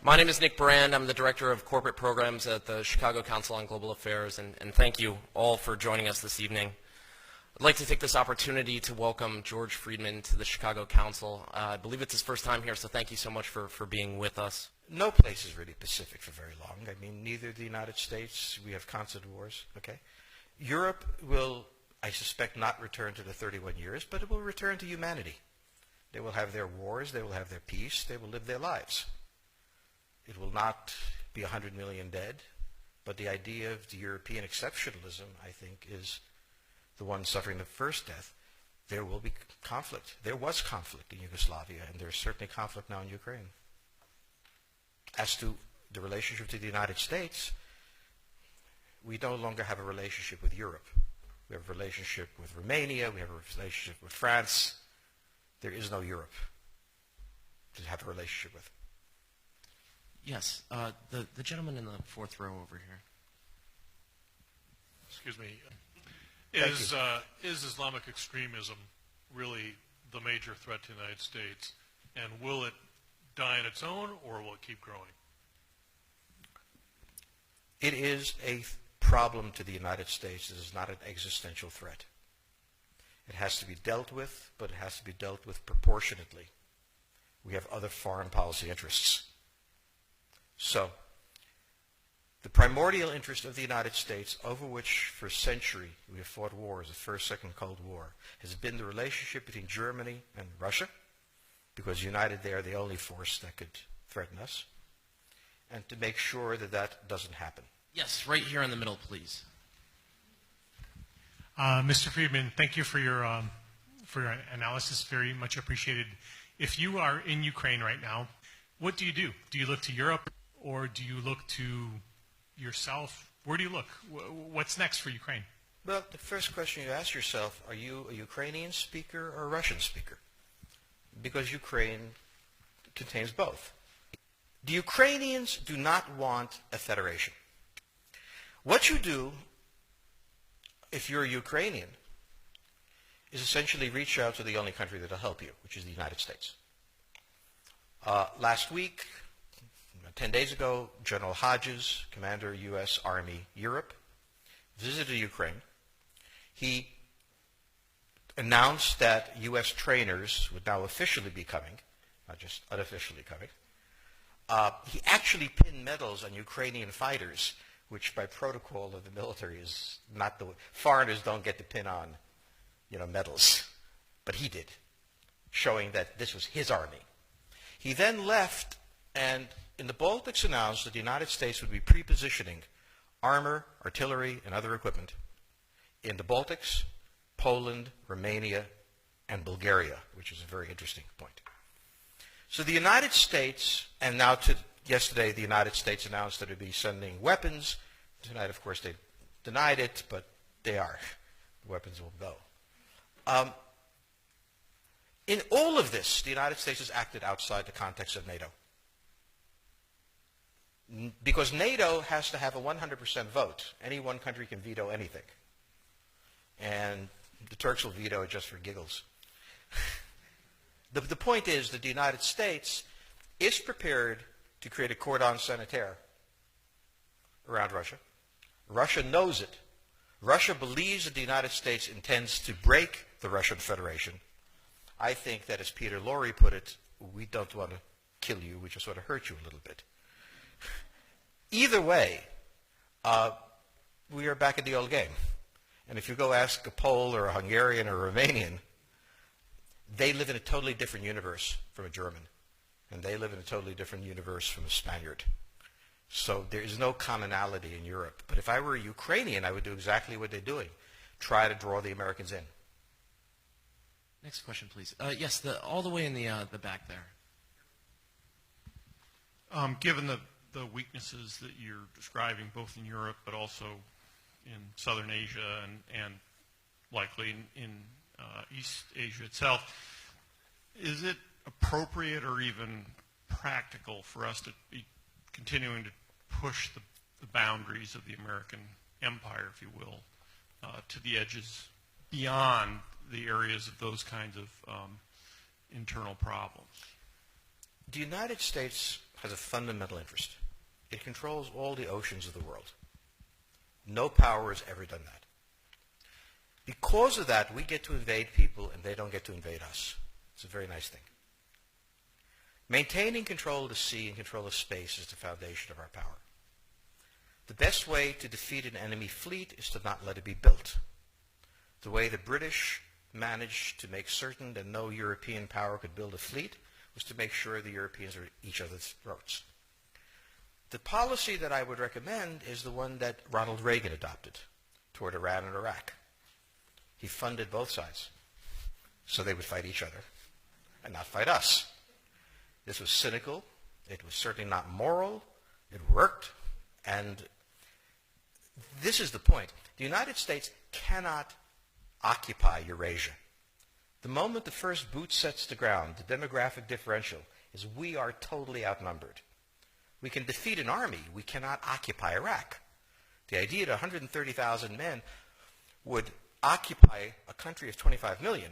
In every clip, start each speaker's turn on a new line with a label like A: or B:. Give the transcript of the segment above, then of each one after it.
A: My name is Nick Brand. I'm the Director of Corporate Programs at the Chicago Council on Global Affairs, and thank you all for joining us this evening. I'd like to take this opportunity to welcome George Friedman to the Chicago Council. I believe it's his first time here, so thank you so much for being with us.
B: No place is really Pacific for very long. I mean, neither the United States, we have constant wars, okay? Europe will, I suspect, not return to the 31 years, but it will return to humanity. They will have their wars, they will have their peace, they will live their lives. It will not be 100 million dead, but the idea of the European exceptionalism, I think, is the one suffering the first death. There will be conflict. There was conflict in Yugoslavia, and there's certainly conflict now in Ukraine. As to the relationship to the United States, we no longer have a relationship with Europe. We have a relationship with Romania, we have a relationship with France. There is no Europe to have a relationship with.
A: Yes, the gentleman in the fourth row over here.
C: Excuse me. Is Islamic extremism really the major threat to the United States? And will it die on its own, or will it keep growing?
B: It is a problem to the United States. It is not an existential threat. It has to be dealt with, but it has to be dealt with proportionately. We have other foreign policy interests. So, the primordial interest of the United States, over which for a century we have fought wars, the First, Second Cold War, has been the relationship between Germany and Russia, because united they are the only force that could threaten us, and to make sure that that doesn't happen.
A: Yes, right here in the middle, please.
D: Mr. Friedman, thank you for your analysis. Very much appreciated. If you are in Ukraine right now, what do you do? Do you look to Europe, or do you look to yourself? Where do you look? What's next for Ukraine?
B: Well, the first question you ask yourself, are you a Ukrainian speaker or a Russian speaker? Because Ukraine contains both. The Ukrainians do not want a federation. What you do, if you're a Ukrainian, is essentially reach out to the only country that will help you, which is the United States. Last week, 10 days ago, General Hodges, Commander U.S. Army Europe, visited Ukraine. He announced that U.S. trainers would now officially be coming, not just unofficially coming. He actually pinned medals on Ukrainian fighters, which by protocol of the military is not the way. Foreigners don't get to pin on, medals. But he did, showing that this was his army. He then left and in the Baltics announced that the United States would be pre-positioning armor, artillery, and other equipment in the Baltics, Poland, Romania, and Bulgaria, which is a very interesting point. So the United States, and now yesterday the United States announced that it would be sending weapons. Tonight, of course, they denied it, but they are. The weapons will go. In all of this, the United States has acted outside the context of NATO. Because NATO has to have a 100% vote. Any one country can veto anything. And the Turks will veto it just for giggles. The point is that the United States is prepared to create a cordon sanitaire around Russia. Russia knows it. Russia believes that the United States intends to break the Russian Federation. I think that, as Peter Lorre put it, we don't want to kill you, we just want to hurt you a little bit. Either way, we are back in the old game. And if you go ask a Pole or a Hungarian or a Romanian, they live in a totally different universe from a German. And they live in a totally different universe from a Spaniard. So there is no commonality in Europe. But if I were a Ukrainian, I would do exactly what they're doing. Try to draw the Americans in.
A: Next question, please. Yes, all the way in the back there.
D: Given the weaknesses that you're describing, both in Europe but also in Southern Asia and likely in East Asia itself, is it appropriate or even practical for us to be continuing to push the boundaries of the American empire, if you will, to the edges beyond the areas of those kinds of internal problems?
B: The United States has a fundamental interest. It controls all the oceans of the world. No power has ever done that. Because of that, we get to invade people and they don't get to invade us. It's a very nice thing. Maintaining control of the sea and control of space is the foundation of our power. The best way to defeat an enemy fleet is to not let it be built. The way the British managed to make certain that no European power could build a fleet was to make sure the Europeans are at each other's throats. The policy that I would recommend is the one that Ronald Reagan adopted toward Iran and Iraq. He funded both sides so they would fight each other and not fight us. This was cynical. It was certainly not moral. It worked. And this is the point. The United States cannot occupy Eurasia. The moment the first boot sets the ground, the demographic differential is we are totally outnumbered. We can defeat an army. We cannot occupy Iraq. The idea that 130,000 men would occupy a country of 25 million,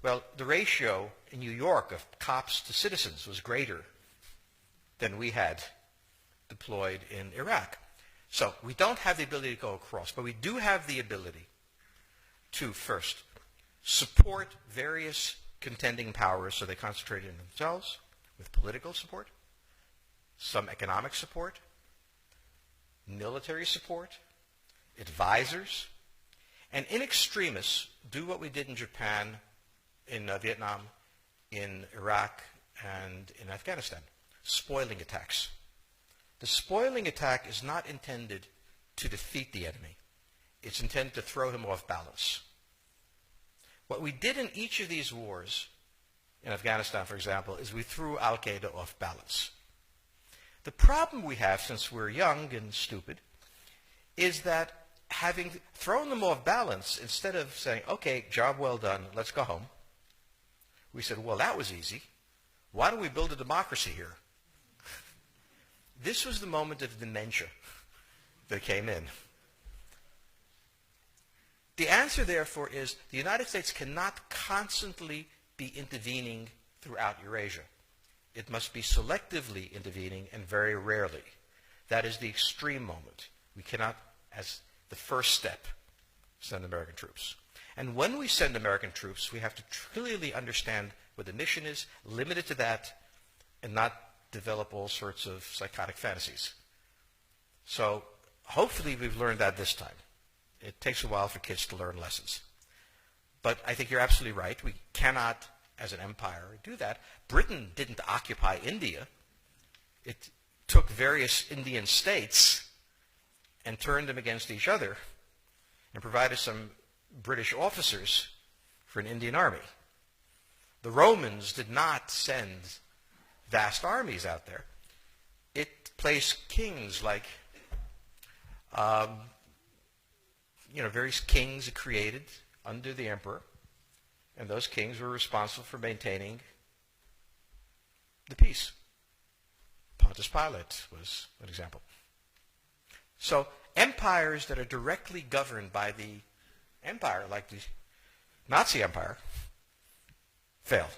B: well, the ratio in New York of cops to citizens was greater than we had deployed in Iraq. So we don't have the ability to go across, but we do have the ability to first support various contending powers so they concentrate in themselves with political support, some economic support, military support, advisors, and in extremis do what we did in Japan, in Vietnam, in Iraq, and in Afghanistan, spoiling attacks. The spoiling attack is not intended to defeat the enemy. It's intended to throw him off balance. What we did in each of these wars, in Afghanistan, for example, is we threw Al-Qaeda off balance. The problem we have, since we're young and stupid, is that having thrown them off balance, instead of saying, okay, job well done, let's go home, we said, well, that was easy. Why don't we build a democracy here? This was the moment of dementia that came in. The answer, therefore, is the United States cannot constantly be intervening throughout Eurasia. It must be selectively intervening and very rarely. That is the extreme moment. We cannot, as the first step, send American troops. And when we send American troops, we have to clearly understand what the mission is, limit it to that, and not develop all sorts of psychotic fantasies. So hopefully we've learned that this time. It takes a while for kids to learn lessons. But I think you're absolutely right. We cannot, as an empire, do that. Britain didn't occupy India. It took various Indian states and turned them against each other and provided some British officers for an Indian army. The Romans did not send vast armies out there. It placed kings like, various kings it created under the emperor, and those kings were responsible for maintaining the peace. Pontius Pilate was an example. So empires that are directly governed by the empire, like the Nazi Empire, fail.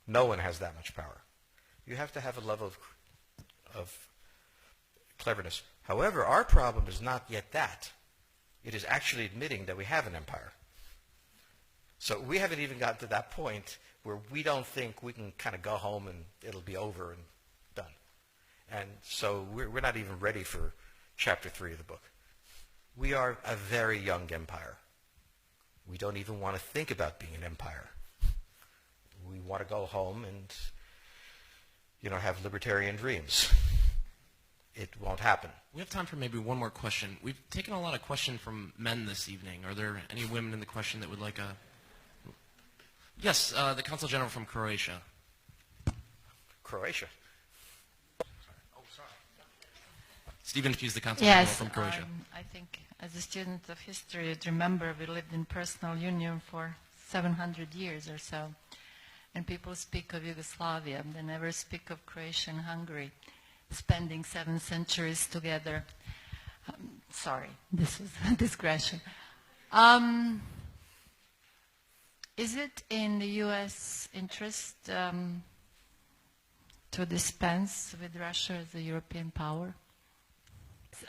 B: No one has that much power. You have to have a level of cleverness. However, our problem is not yet that. It is actually admitting that we have an empire. So we haven't even gotten to that point where we don't think we can kind of go home and it'll be over and done. And so we're not even ready for chapter 3 of the book. We are a very young empire. We don't even want to think about being an empire. We want to go home and, have libertarian dreams. It won't happen.
A: We have time for maybe one more question. We've taken a lot of questions from men this evening. Are there any women in the question that would like a... Yes, the Consul General from Croatia.
B: Croatia.
A: Stephen Hughes, the Consul General
E: Yes,
A: from Croatia.
E: I think as a student of history, you'd remember we lived in personal union for 700 years or so. And people speak of Yugoslavia, they never speak of Croatia and Hungary spending 7 centuries together. Sorry, this was a digression. Is it in the U.S. interest to dispense with Russia as a European power?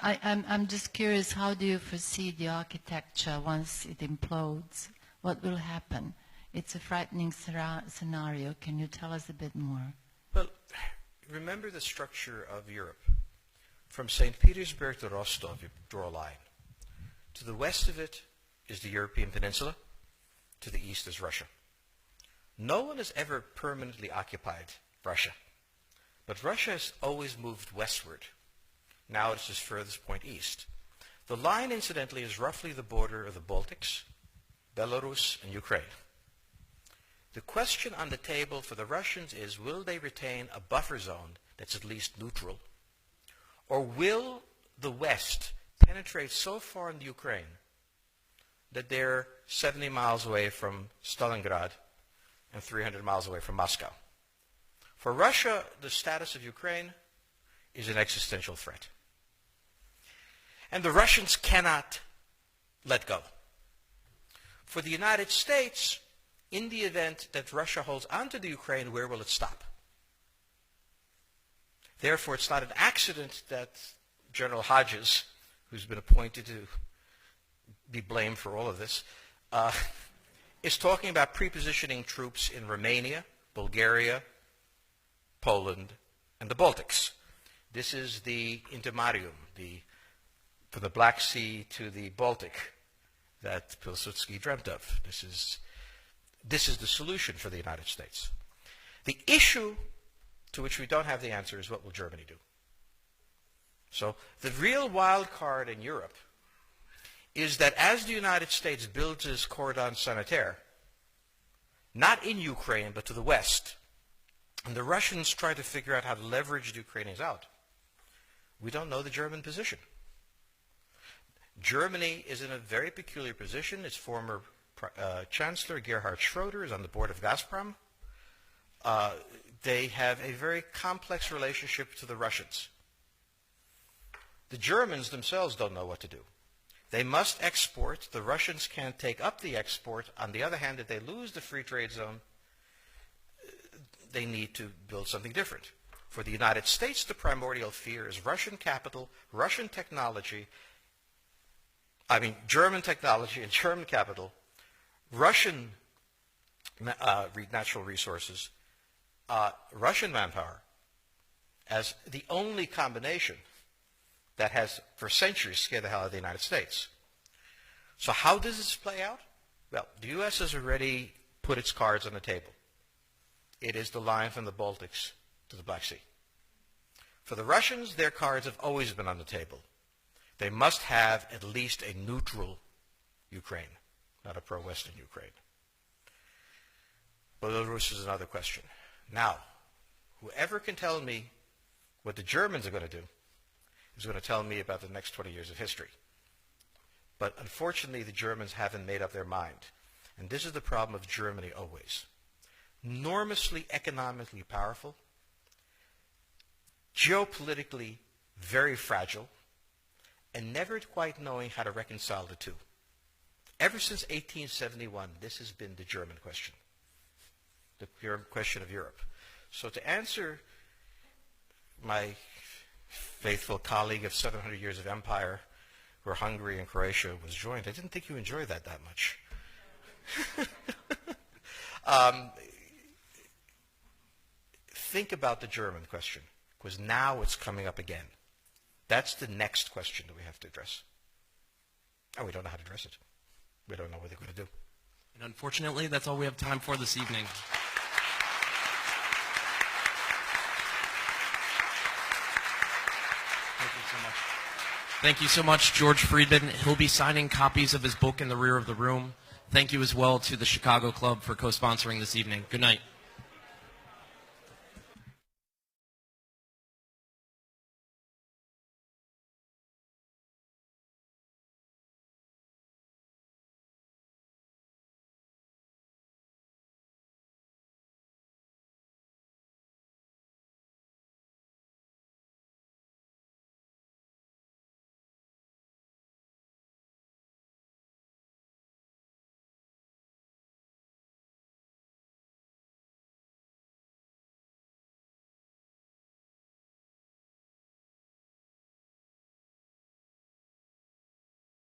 E: I'm just curious, how do you foresee the architecture once it implodes? What will happen? It's a frightening scenario. Can you tell us a bit more?
B: Well, remember the structure of Europe. From St. Petersburg to Rostov, you draw a line. To the west of it is the European peninsula. To the east is Russia. No one has ever permanently occupied Russia. But Russia has always moved westward. Now it's its furthest point east. The line, incidentally, is roughly the border of the Baltics, Belarus, and Ukraine. The question on the table for the Russians is, will they retain a buffer zone that's at least neutral? Or will the West penetrate so far in the Ukraine that they're 70 miles away from Stalingrad and 300 miles away from Moscow? For Russia, the status of Ukraine is an existential threat. And the Russians cannot let go. For the United States, in the event that Russia holds onto the Ukraine, where will it stop? Therefore, it's not an accident that General Hodges, who's been appointed to be blamed for all of this, is talking about prepositioning troops in Romania, Bulgaria, Poland, and the Baltics. This is the intermarium, from the Black Sea to the Baltic, that Pilsudski dreamt of. This is the solution for the United States. The issue to which we don't have the answer is, what will Germany do? So the real wild card in Europe is that as the United States builds its cordon sanitaire, not in Ukraine but to the west, and the Russians try to figure out how to leverage the Ukrainians out, we don't know the German position. Germany is in a very peculiar position. Its former Chancellor, Gerhard Schroeder, is on the board of Gazprom. They have a very complex relationship to the Russians. The Germans themselves don't know what to do. They must export. The Russians can't take up the export. On the other hand, if they lose the free trade zone, they need to build something different. For the United States, the primordial fear is Russian capital, Russian technology, German technology and German capital, Russian natural resources, Russian manpower, as the only combination that has for centuries scared the hell out of the United States. So how does this play out? Well, the U.S. has already put its cards on the table. It is the line from the Baltics to the Black Sea. For the Russians, their cards have always been on the table. They must have at least a neutral Ukraine, not a pro-Western Ukraine. Belarus is another question. Now, whoever can tell me what the Germans are going to do is going to tell me about the next 20 years of history. But unfortunately, the Germans haven't made up their mind. And this is the problem of Germany always. Enormously economically powerful, geopolitically very fragile, and never quite knowing how to reconcile the two. Ever since 1871, this has been the German question, the question of Europe. So to answer my faithful colleague of 700 years of empire, where Hungary and Croatia was joined, I didn't think you enjoyed that much. Think about the German question, because now it's coming up again. That's the next question that we have to address. And we don't know how to address it. We don't know what they're going to do.
A: And unfortunately, that's all we have time for this evening. Thank you so much. Thank you so much, George Friedman. He'll be signing copies of his book in the rear of the room. Thank you as well to the Chicago Club for co-sponsoring this evening. Good night.